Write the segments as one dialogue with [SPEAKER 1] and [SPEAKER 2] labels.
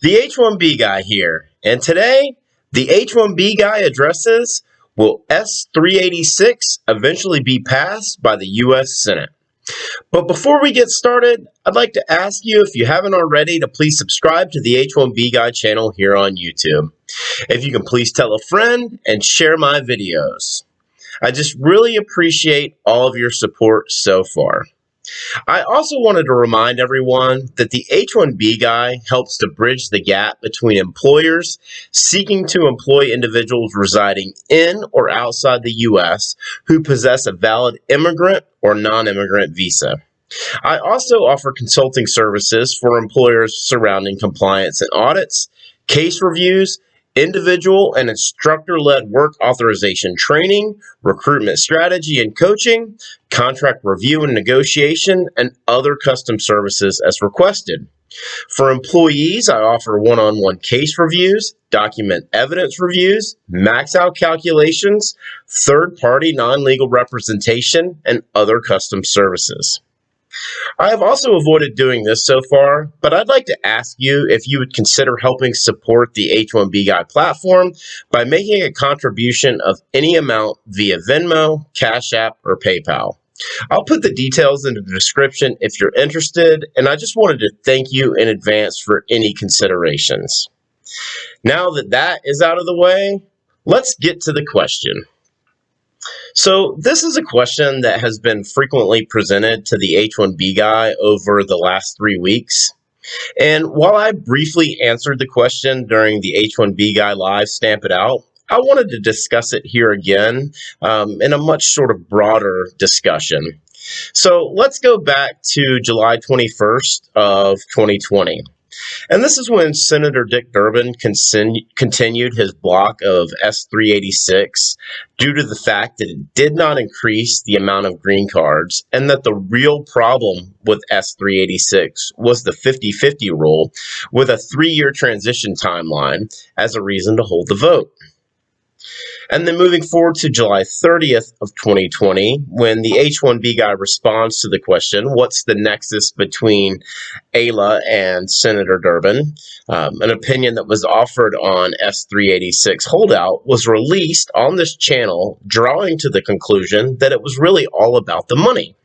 [SPEAKER 1] The H1B guy here, and today, the H1B guy addresses, will S386 eventually be passed by the U.S. Senate? But before we get started, I'd like to ask you, if you haven't already, to please subscribe to the H1B guy channel here on YouTube. If you can please tell a friend and share my videos. I just really appreciate all of your support so far. I also wanted to remind everyone that the H1B guy helps to bridge the gap between employers seeking to employ individuals residing in or outside the U.S. who possess a valid immigrant or non-immigrant visa. I also offer consulting services for employers surrounding compliance and audits, case reviews, individual and instructor-led work authorization training, recruitment strategy and coaching, contract review and negotiation, and other custom services as requested. For employees, I offer one-on-one case reviews, document evidence reviews, max-out calculations, third-party non-legal representation, and other custom services. I have also avoided doing this so far, but I'd like to ask you if you would consider helping support the H1B Guy platform by making a contribution of any amount via Venmo, CashApp, or PayPal. I'll put the details in the description if you're interested, and I just wanted to thank you in advance for any considerations. Now that that is out of the way, let's get to the question. So this is a question that has been frequently presented to the H1B guy over the last 3 weeks. And while I briefly answered the question during the H1B guy live Stamp It Out, I wanted to discuss it here again in a much sort of broader discussion. So let's go back to July 21st of 2020. And this is when Senator Dick Durbin continued his block of S386 due to the fact that it did not increase the amount of green cards, and that the real problem with S386 was the 50-50 rule with a 3-year transition timeline as a reason to hold the vote. And then moving forward to July 30th of 2020, when the H1B guy responds to the question, what's the nexus between Ayla and Senator Durbin? An opinion that was offered on S386 holdout was released on this channel, drawing to the conclusion that it was really all about the money.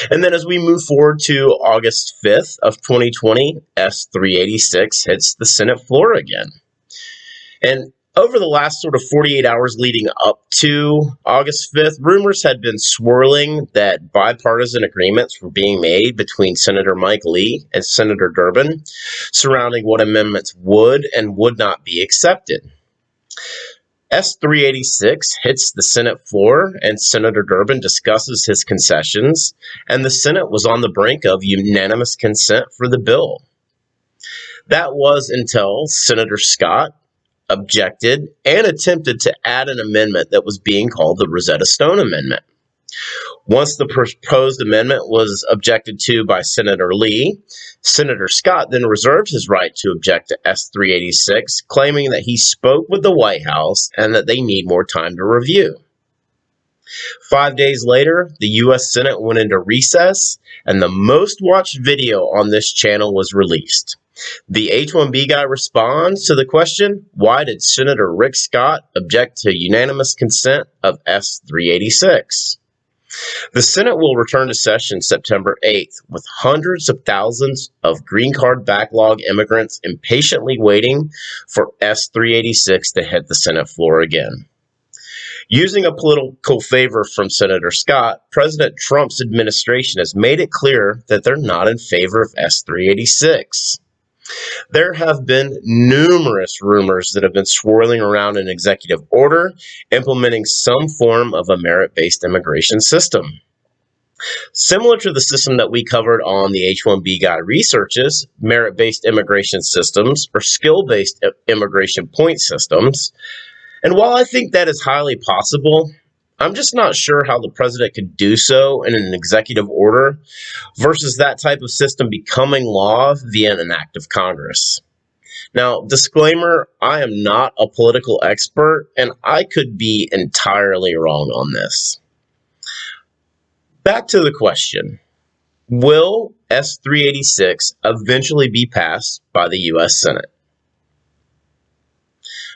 [SPEAKER 1] And then as we move forward to August 5th of 2020, S386 hits the Senate floor again. And over the last sort of 48 hours leading up to August 5th, rumors had been swirling that bipartisan agreements were being made between Senator Mike Lee and Senator Durbin surrounding what amendments would and would not be accepted. S386 hits the Senate floor, and Senator Durbin discusses his concessions, and the Senate was on the brink of unanimous consent for the bill. That was until Senator Scott objected and attempted to add an amendment that was being called the Rosetta Stone Amendment. Once the proposed amendment was objected to by Senator Lee, Senator Scott then reserved his right to object to S386, claiming that he spoke with the White House and that they need more time to review. 5 days later, the U.S. Senate went into recess, and the most watched video on this channel was released. The H1B guy responds to the question, why did Senator Rick Scott object to unanimous consent of S386? The Senate will return to session September 8th with hundreds of thousands of green card backlog immigrants impatiently waiting for S386 to hit the Senate floor again. Using a political favor from Senator Scott, President Trump's administration has made it clear that they're not in favor of S386. There have been numerous rumors that have been swirling around an executive order implementing some form of a merit-based immigration system. Similar to the system that we covered on the H1B Guy Researches, merit-based immigration systems or skill-based immigration point systems. And while I think that is highly possible, I'm just not sure how the president could do so in an executive order versus that type of system becoming law via an act of Congress. Now, disclaimer, I am not a political expert, and I could be entirely wrong on this. Back to the question. Will S386 eventually be passed by the U.S. Senate?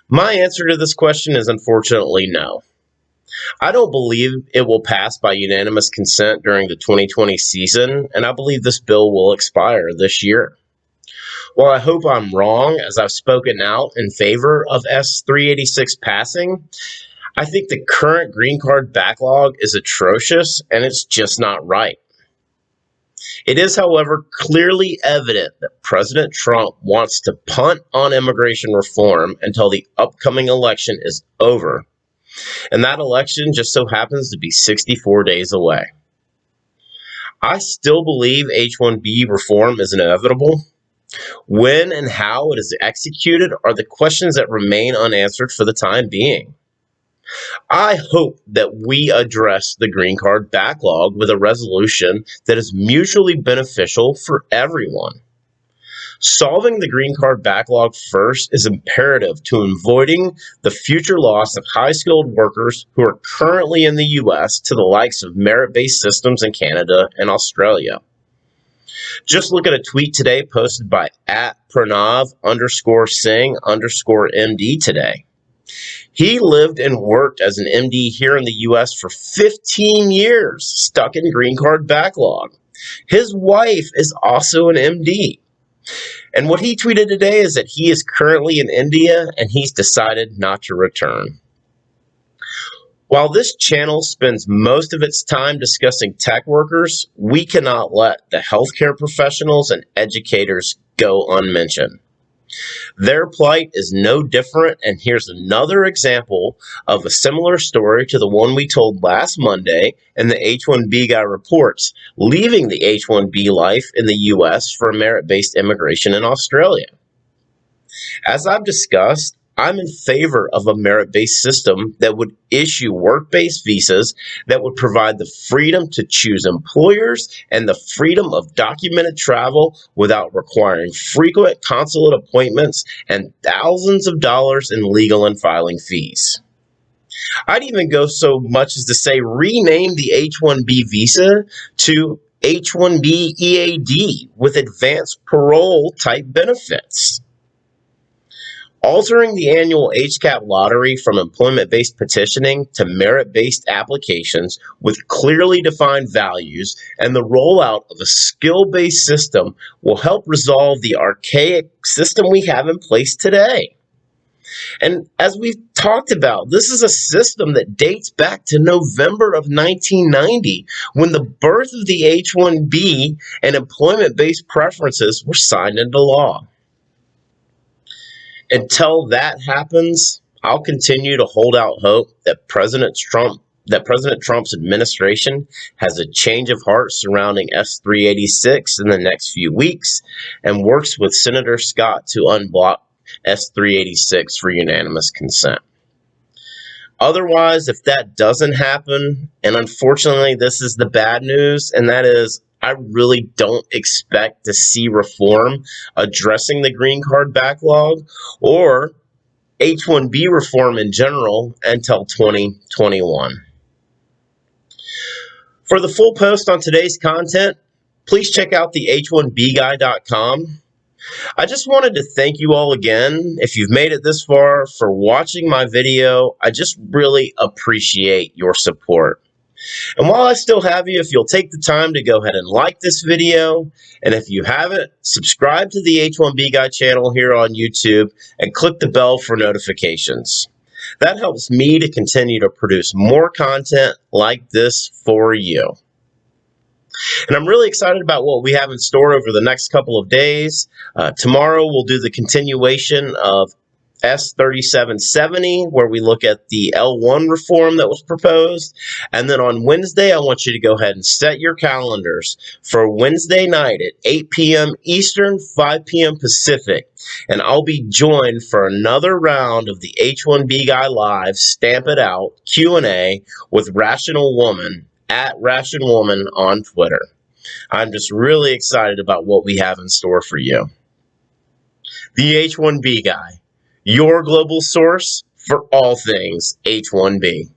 [SPEAKER 1] My answer to this question is unfortunately no. I don't believe it will pass by unanimous consent during the 2020 season, and I believe this bill will expire this year. While I hope I'm wrong, as I've spoken out in favor of S386 passing, I think the current green card backlog is atrocious and it's just not right. It is, however, clearly evident that President Trump wants to punt on immigration reform until the upcoming election is over. And that election just so happens to be 64 days away. I still believe H1B reform is inevitable. When and how it is executed are the questions that remain unanswered for the time being. I hope that we address the green card backlog with a resolution that is mutually beneficial for everyone. Solving the green card backlog first is imperative to avoiding the future loss of high-skilled workers who are currently in the U.S. to the likes of merit-based systems in Canada and Australia. Just look at a tweet today posted by @Pranav_Singh_MD today. He lived and worked as an MD here in the U.S. for 15 years, stuck in green card backlog. His wife is also an MD. And what he tweeted today is that he is currently in India and he's decided not to return. While this channel spends most of its time discussing tech workers, we cannot let the healthcare professionals and educators go unmentioned. Their plight is no different, and here's another example of a similar story to the one we told last Monday in the H1B Guy reports, leaving the H1B life in the U.S. for merit-based immigration in Australia. As I've discussed, I'm in favor of a merit-based system that would issue work-based visas that would provide the freedom to choose employers and the freedom of documented travel without requiring frequent consulate appointments and thousands of dollars in legal and filing fees. I'd even go so much as to say rename the H-1B visa to H-1B EAD with advanced parole type benefits. Altering the annual HCAP lottery from employment-based petitioning to merit-based applications with clearly defined values and the rollout of a skill-based system will help resolve the archaic system we have in place today. And as we've talked about, this is a system that dates back to November of 1990, when the birth of the H-1B and employment-based preferences were signed into law. Until that happens, I'll continue to hold out hope that President Trump's administration has a change of heart surrounding S386 in the next few weeks and works with Senator Scott to unblock S386 for unanimous consent. Otherwise, if that doesn't happen, and unfortunately this is the bad news, and that is I really don't expect to see reform addressing the green card backlog or H-1B reform in general until 2021. For the full post on today's content, please check out the H1BGuy.com. I just wanted to thank you all again, if you've made it this far, for watching my video. I just really appreciate your support. And while I still have you, if you'll take the time to go ahead and like this video, and if you haven't, subscribe to the H1B Guy channel here on YouTube and click the bell for notifications. That helps me to continue to produce more content like this for you. And I'm really excited about what we have in store over the next couple of days. Tomorrow we'll do the continuation of S38770, where we look at the L1 reform that was proposed. And then on Wednesday, I want you to go ahead and set your calendars for Wednesday night at 8 p.m. Eastern, 5 p.m. Pacific. And I'll be joined for another round of the H1B Guy Live Stamp It Out Q&A with Rational Woman at Rational Woman on Twitter. I'm just really excited about what we have in store for you. The H1B Guy, your global source for all things H1B.